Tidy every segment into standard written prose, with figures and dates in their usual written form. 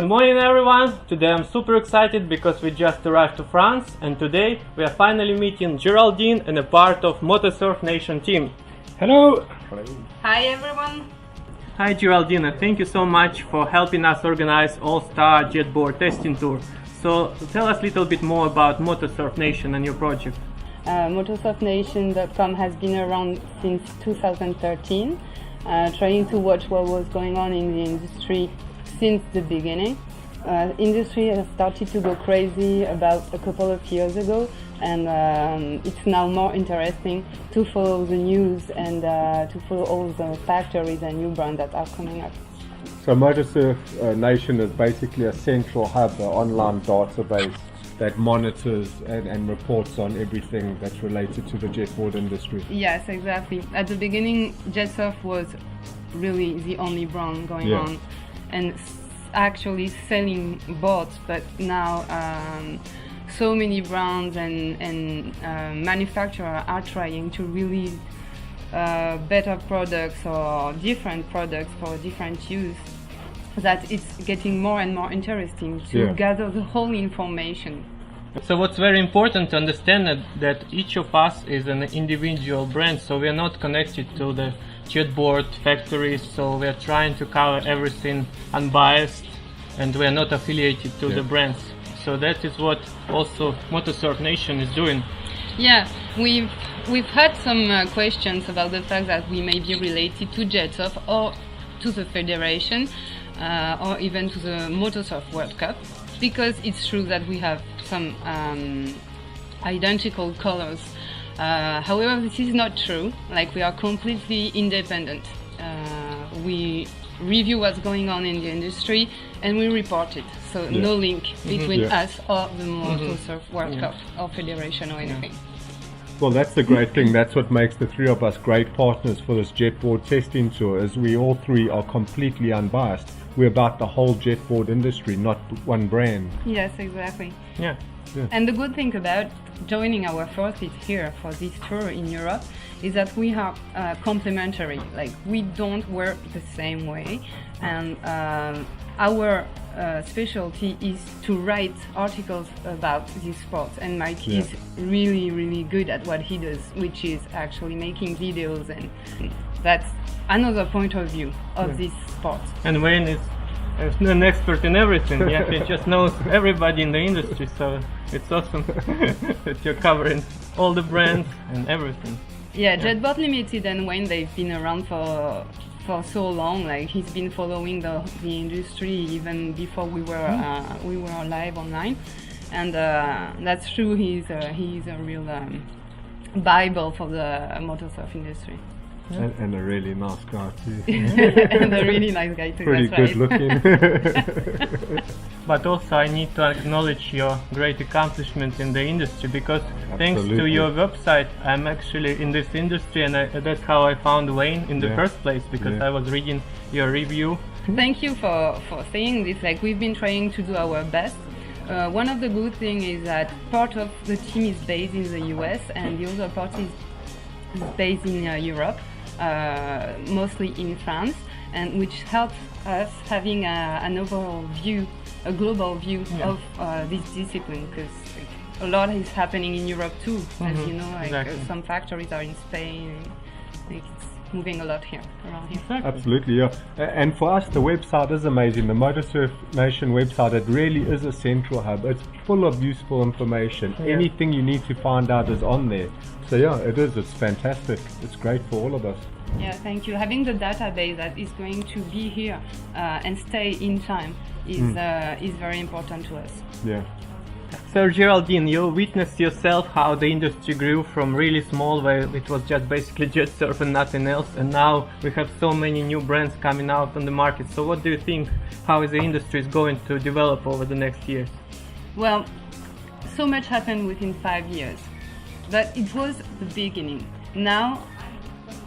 Good morning everyone! Today I'm super excited because we just arrived to France and today we are finally meeting Geraldine and a part of Motosurf Nation team. Hello! Hi everyone! Hi Geraldine, and thank you so much for helping us organize All-Star Jetboard testing tour. So tell us a little bit more about Motosurf Nation and your project. MotosurfNation.com has been around since 2013, trying to watch what was going on in the industry since the beginning. Industry has started to go crazy about a couple of years ago, and it's now more interesting to follow the news and to follow all the factories and new brands that are coming up. So Motosurf Nation is basically a central hub, an online database that monitors and reports on everything that's related to the jetboard industry. Yes, exactly. At the beginning, Jetsurf was really the only brand going on and actually selling boats, but now so many brands and manufacturers are trying to release better products or different products for different use, that it's getting more and more interesting to gather the whole information. So what's very important to understand that each of us is an individual brand, so we are not connected to the jetboard factories, so we are trying to cover everything unbiased and we are not affiliated to the brands. So that is what also Motosurf Nation is doing. Yeah, we've had some questions about the fact that we may be related to Jetsurf or to the federation or even to the Motosurf World Cup, because it's true that we have some identical colors. However, this is not true. Like, we are completely independent. We review what's going on in the industry and we report it. So no link between us or the Motosurf World Cup or federation or anything. Well, that's the great thing. That's what makes the three of us great partners for this jetboard testing tour, is we all three are completely unbiased. We're about the whole jetboard industry, not one brand. Yes, exactly. Yeah. And the good thing about joining our forces here for this tour in Europe is that we are complementary. Like, we don't work the same way, and our specialty is to write articles about this sport, and Mike is really good at what he does, which is actually making videos, and that's another point of view of this sport. And Wayne is an expert in everything. He just knows everybody in the industry, so it's awesome that you're covering all the brands and everything. Yeah, Jetboard Limited and Wayne, they've been around for so long. Like, he's been following the industry even before we were live online, and that's true. He's a real Bible for the motorsurf industry. And a really nice guy too. And a really nice guy too. Pretty that's good right. looking. But also I need to acknowledge your great accomplishment in the industry, because thanks to your website I'm actually in this industry, and that's how I found Wayne in the first place, because I was reading your review. Thank you for saying this. Like, we've been trying to do our best. One of the good things is that part of the team is based in the US and the other part is based in Europe, mostly in France, and which helps us having an overall view, a global view of this discipline, because a lot is happening in Europe too, as you know. Like, some factories are in Spain, and like, it's moving a lot here, around here. Absolutely, yeah. And for us, the website is amazing. The Motosurf Nation website, it really is a central hub. It's full of useful information. Anything you need to find out is on there. So yeah, it is. It's fantastic. It's great for all of us. Yeah, thank you. Having the database that is going to be here and stay in time is very important to us. Yeah. So Geraldine, you witnessed yourself how the industry grew from really small, where it was just basically jet surf and nothing else, and now we have so many new brands coming out on the market. So what do you think, how the industry is going to develop over the next years? Well, so much happened within 5 years, but it was the beginning. Now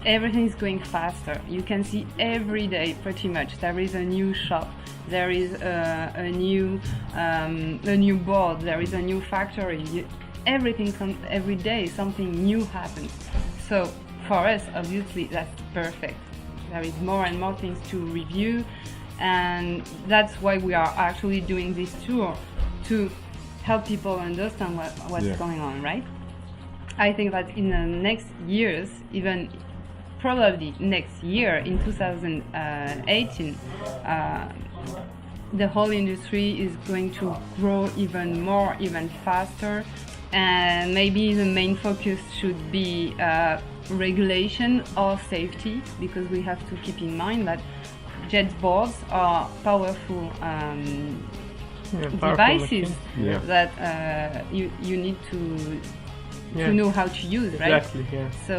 everything is going faster. You can see every day pretty much there is a new shop, there is a new board, there is a new factory. Everything every day something new happens. So for us, obviously, that's perfect. There is more and more things to review, and that's why we are actually doing this tour, to help people understand what's going on, right? I think that in the next years, even probably next year in 2018, the whole industry is going to grow even more, even faster, and maybe the main focus should be regulation or safety, because we have to keep in mind that jet boards are powerful devices that you need to know how to use, right? Exactly. Yeah. So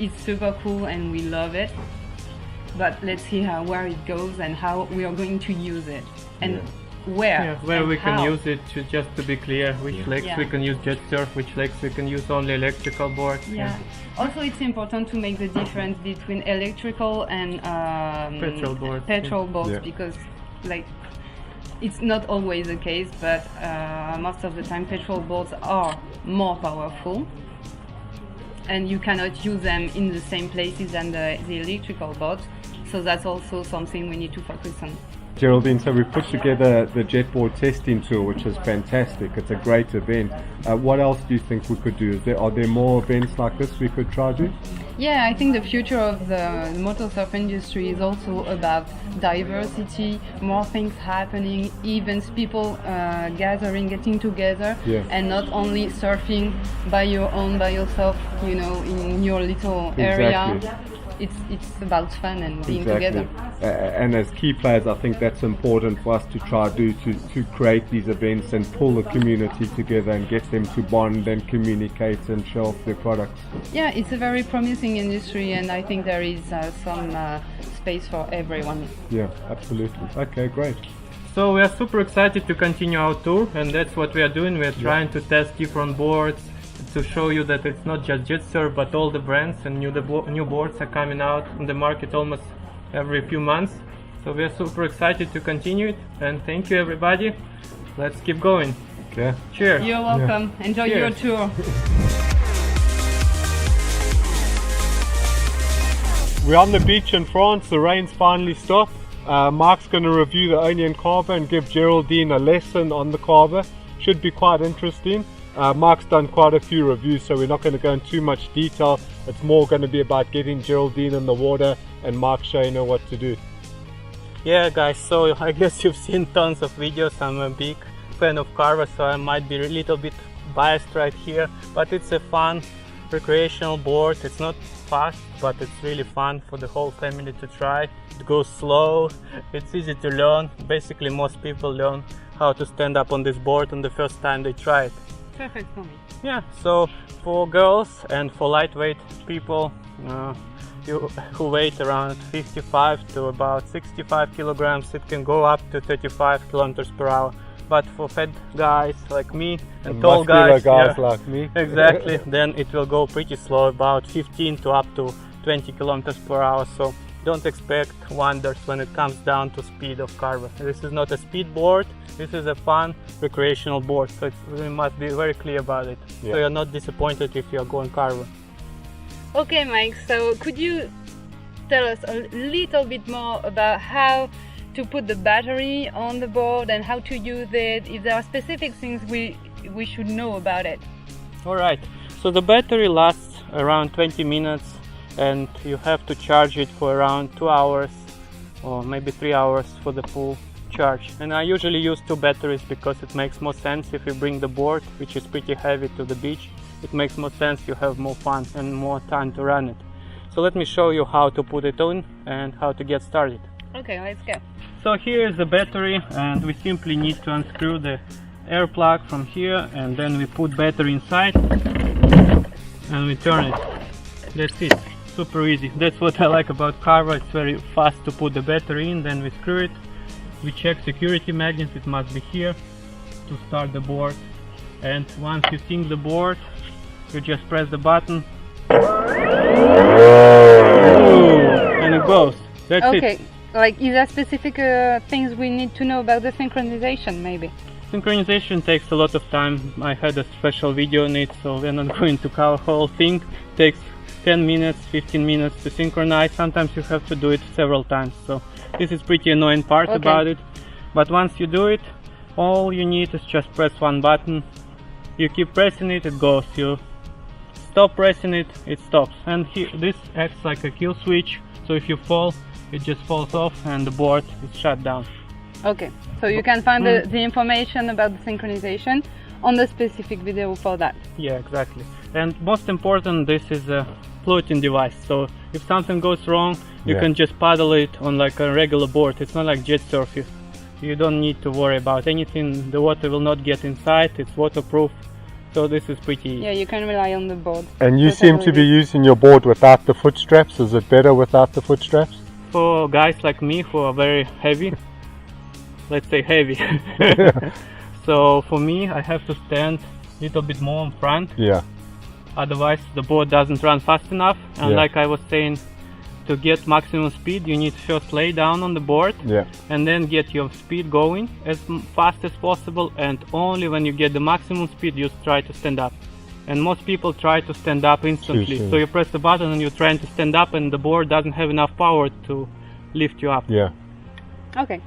it's super cool and we love it. But let's see where it goes and how we are going to use it, and where and we how. can use it. Just to be clear, which legs we can use jet surf, which legs we can use only electrical boards. Yeah. Also, it's important to make the difference between electrical and petrol boards, because like it's not always the case, but most of the time petrol boards are more powerful, and you cannot use them in the same places than the electrical boards. So that's also something we need to focus on. Geraldine, so we put together the Jetboard testing tour, which is fantastic. It's a great event. What else do you think we could do? Are there more events like this we could try to do? Yeah, I think the future of the motor surf industry is also about diversity, more things happening, events, people gathering, getting together, and not only surfing by yourself, in your little area. It's about fun and being together. And as key players, I think that's important for us to try to create these events and pull the community together and get them to bond and communicate and show off their products. Yeah, it's a very promising industry, and I think there is some space for everyone. Yeah, absolutely. Okay, great. So we are super excited to continue our tour, and that's what we are doing. We are trying to test different boards, to show you that it's not just jet surf, but all the brands and new boards are coming out on the market almost every few months. So we are super excited to continue it, and thank you everybody. Let's keep going. Okay. Cheers. You're welcome. Enjoy your tour. We're on the beach in France. The rain's finally stopped. Mark's going to review the Onean Carver and give Geraldine a lesson on the Carver. Should be quite interesting. Mark's done quite a few reviews, so we're not going to go into too much detail. It's more going to be about getting Geraldine in the water and Mark showing her what to do. Yeah guys, so I guess you've seen tons of videos. I'm a big fan of Carver, so I might be a little bit biased right here, but it's a fun recreational board. It's not fast, but it's really fun for the whole family to try. It goes slow, it's easy to learn. Basically most people learn how to stand up on this board on the first time they try it. Perfect for me. Yeah, so for girls and for lightweight people who weigh around 55 to about 65 kilograms, it can go up to 35 kilometers per hour. But for fat guys like me and tall guys like me, exactly, then it will go pretty slow, about 15 to up to 20 kilometers per hour. So don't expect wonders when it comes down to speed of Carver. This is not a speed board, this is a fun recreational board, so we must be very clear about it. So you're not disappointed if you're going Carver. Okay Mike, so could you tell us a little bit more about how to put the battery on the board and how to use it, if there are specific things we should know about it? Alright, so the battery lasts around 20 minutes and you have to charge it for around 2 hours or maybe 3 hours for the full charge. And I usually use 2 batteries because it makes more sense if you bring the board, which is pretty heavy, to the beach. It makes more sense, you have more fun and more time to run it. So let me show you how to put it on and how to get started. Okay, let's go. So here is the battery, and we simply need to unscrew the air plug from here, and then we put battery inside and we turn it. That's it. Super easy. That's what I like about Carver. It's very fast to put the battery in, then we screw it. We check security magnet, it must be here to start the board. And once you sync the board, you just press the button and it goes. That's it. Okay, like is there specific things we need to know about the synchronization maybe? Synchronization takes a lot of time. I had a special video on it, so we're not going to cover the whole thing. It takes 10 minutes, 15 minutes to synchronize. Sometimes you have to do it several times, so this is pretty annoying part about it. But once you do it, all you need is just press one button. You keep pressing it, it goes. You stop pressing it, it stops. And this acts like a kill switch, so if you fall, it just falls off and the board is shut down. Okay, so you can find the information about the synchronization on the specific video for that. Yeah, exactly. And most important, this is a floating device, so if something goes wrong, you can just paddle it on like a regular board. It's not like jet surf. You don't need to worry about anything. The water will not get inside. It's waterproof, so this is pretty easy. Yeah, you can rely on the board. And you seem to be using your board without the foot straps. Is it better without the foot straps? For guys like me who are very heavy, let's say heavy, so for me I have to stand a little bit more in front. Yeah. Otherwise the board doesn't run fast enough, and like I was saying, to get maximum speed you need to first lay down on the board and then get your speed going as fast as possible, and only when you get the maximum speed you try to stand up. And most people try to stand up instantly, so you press the button and you're trying to stand up and the board doesn't have enough power to lift you up. Yeah. Okay.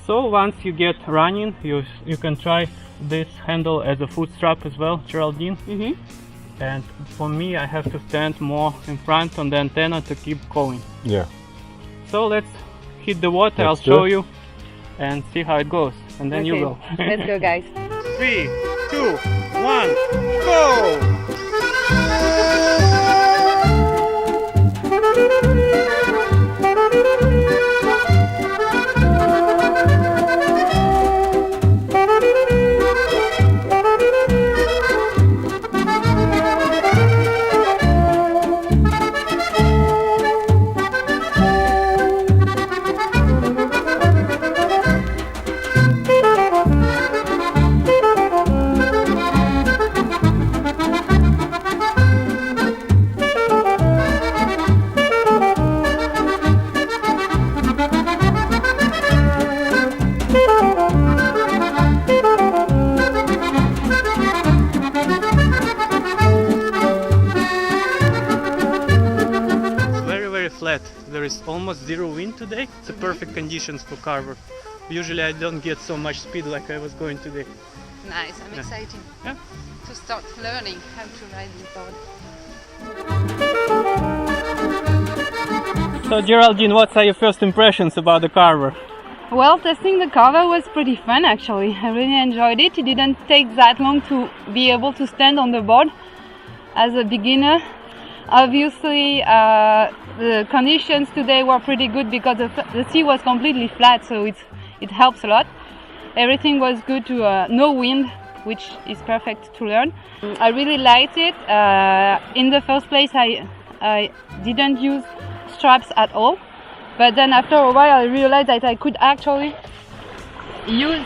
So once you get running, you can try this handle as a foot strap as well, Geraldine. And for me, I have to stand more in front on the antenna to keep going. Yeah. So let's hit the water. I'll show you and see how it goes, and then you go. Let's go, guys. 3, 2, 1, go! Flat. There is almost zero wind today. It's the perfect conditions for Carver. Usually I don't get so much speed like I was going today. Nice, I'm excited to start learning how to ride this board. So Geraldine, what are your first impressions about the Carver? Well, testing the Carver was pretty fun actually. I really enjoyed it. It didn't take that long to be able to stand on the board as a beginner. Obviously, the conditions today were pretty good because the sea was completely flat, so it helps a lot. Everything was good to no wind, which is perfect to learn. I really liked it. In the first place, I didn't use straps at all, but then after a while I realized that I could actually use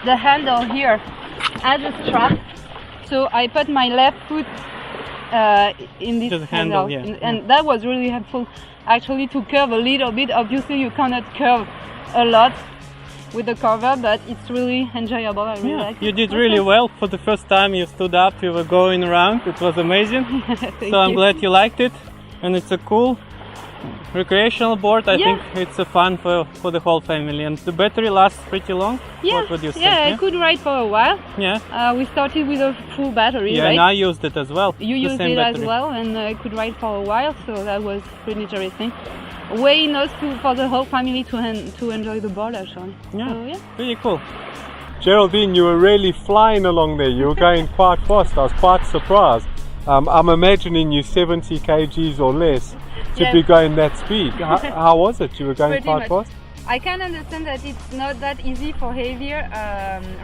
the handle here as a strap. So I put my left foot in this handle, and that was really helpful actually to curve a little bit. Obviously you cannot curve a lot with the Carver, but it's really enjoyable. I really like it. You did really well. For the first time you stood up, you were going around, it was amazing. So I'm glad you liked it, and it's a cool recreational board. I think it's a fun for the whole family, and the battery lasts pretty long. What would you say? I could ride for a while. We started with a full battery, right? And I used it as well. You used it as well, and I could ride for a while, so that was pretty interesting. Way enough for the whole family to enjoy the board actually. Pretty cool. Geraldine, you were really flying along there. You were going quite fast. I was quite surprised. I'm imagining you 70 kgs or less to be going that speed. How was it? You were going quite fast? I can understand that it's not that easy for heavier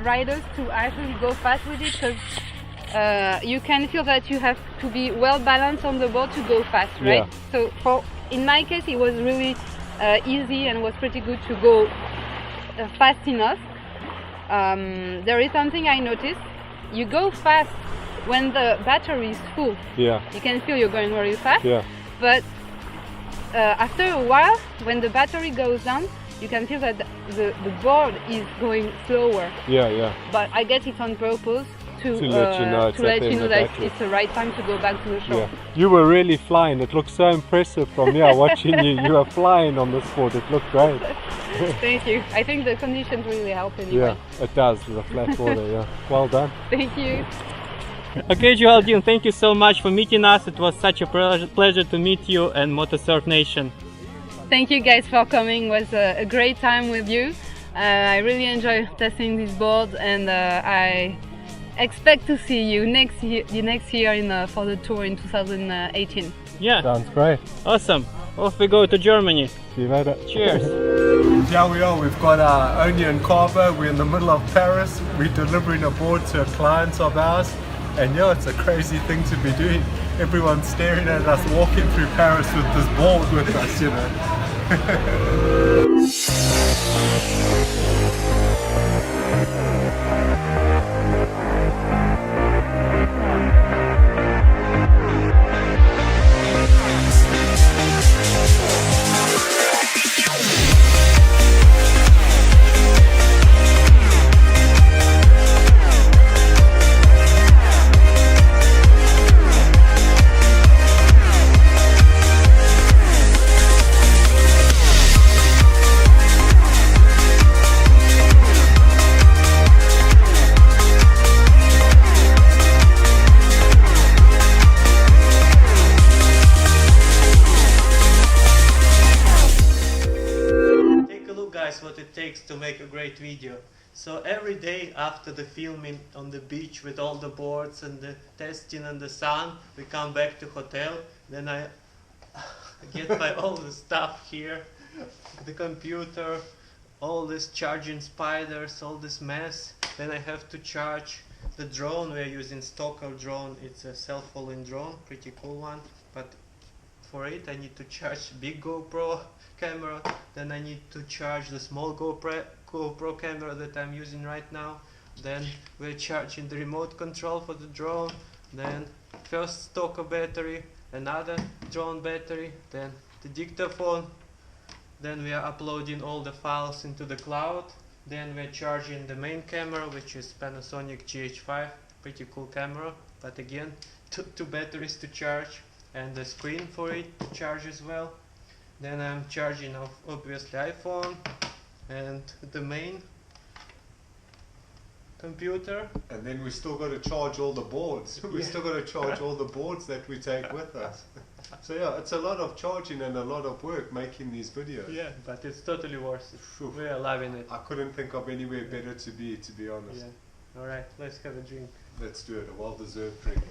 riders to actually go fast with it, because you can feel that you have to be well balanced on the board to go fast, right? So in my case it was really easy and was pretty good to go fast enough. There is something I noticed. You go fast when the battery is full. You can feel you're going very fast. But after a while, when the battery goes down, you can feel that the board is going slower. But I guess it's on purpose To let you know it's to at let the you end know of that battery. it's the right time to go back to the shore. Yeah, you were really flying. It looked so impressive from here watching you. You were flying on the sport. It looked great. Thank you. I think the conditions really help anyway. Yeah, it does. The flat water. Yeah, well done. Thank you. Okay, Geraldine, thank you so much for meeting us. It was such a pleasure to meet you and Motosurf Nation. Thank you guys for coming. It was a great time with you. I really enjoy testing these boards, and I expect to see you next year for the tour in 2018. Yeah, Sounds great. awesome. Off we go to Germany. See you later. Cheers. Here we are. We've got our Onean Carver. We're in the middle of Paris. We're delivering a board to clients of ours. And yeah, it's a crazy thing to be doing. Everyone's staring at us walking through Paris with this board with us, you what it takes to make a great video. So every day after the filming on the beach with all the boards and the testing and the sun, we come back to hotel. Then I get my all the stuff here, the computer, all this charging spiders, all this mess. Then I have to charge the drone. We're using Stoker drone. It's a self-following drone, pretty cool one. But for it I need to charge big GoPro camera, then I need to charge the small GoPro camera that I'm using right now. Then we're charging the remote control for the drone, then first Stoker battery, another drone battery, then the dictaphone, then we are uploading all the files into the cloud, then we're charging the main camera, which is Panasonic GH5, pretty cool camera, but again two batteries to charge, and the screen for it to charge as well. Then I'm charging off obviously iPhone and the main computer. And then we still got to charge all the boards. We still got to charge all the boards that we take with us. So yeah, it's a lot of charging and a lot of work making these videos. Yeah, but it's totally worth it. Phew. We are loving it. I couldn't think of anywhere better to be honest. Yeah. Alright, let's have a drink. Let's do it, a well-deserved drink.